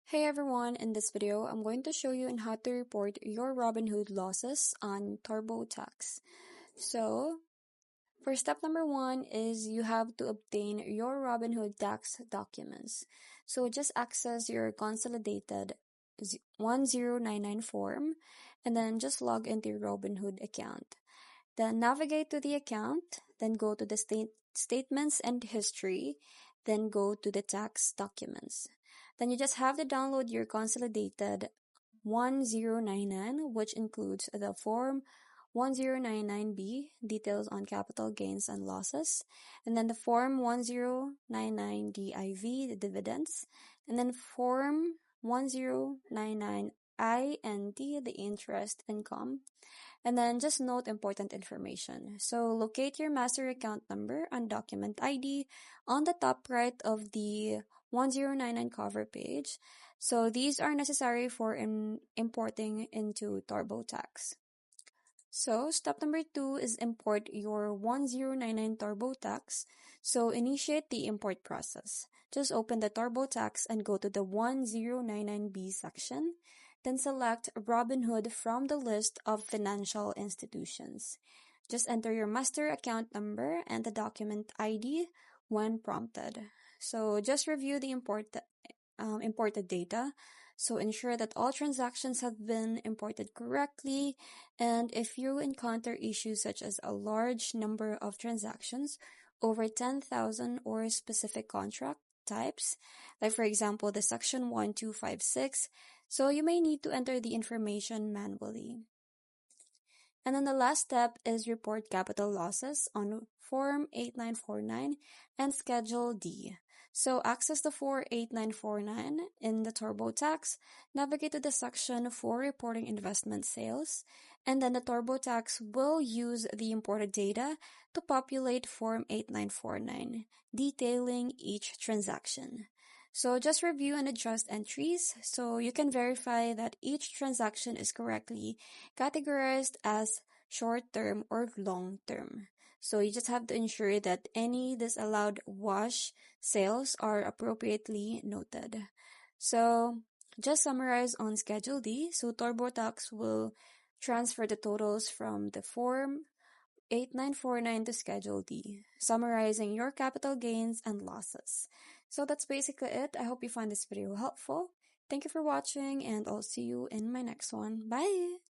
Hey everyone, in this video, I'm going to show you on how to report your Robinhood losses on TurboTax. So, for step number one is you have to obtain your Robinhood tax documents. So just access your consolidated 1099 form and then just log into your Robinhood account. Then navigate to the account, then go to the statements and history, then go to the tax documents. Then you just have to download your consolidated 1099, which includes the form 1099B, details on capital gains and losses, and then the form 1099DIV, the dividends, and then form 1099INT, the interest income. And then just note important information. So locate your master account number and document ID on the top right of the 1099 cover page. So these are necessary for importing into TurboTax. So step number two is import your 1099 TurboTax. So initiate the import process. Just open the TurboTax and go to the 1099B section. Then select Robinhood from the list of financial institutions. Just enter your master account number and the document ID when prompted. So just review the imported data. So ensure that all transactions have been imported correctly. And if you encounter issues such as a large number of transactions, over 10,000 or specific contract types, like for example, the section 1256, so you may need to enter the information manually. And then the last step is report capital losses on Form 8949 and Schedule D. So access the Form 8949 in the TurboTax, navigate to the section for reporting investment sales, and then the TurboTax will use the imported data to populate Form 8949, detailing each transaction. So just review and adjust entries so you can verify that each transaction is correctly categorized as short-term or long-term. So you just have to ensure that any disallowed wash sales are appropriately noted. So just summarize on Schedule D. So TurboTax will transfer the totals from the Form 8949 to Schedule D, summarizing your capital gains and losses. So that's basically it. I hope you find this video helpful. Thank you for watching, and I'll see you in my next one. Bye!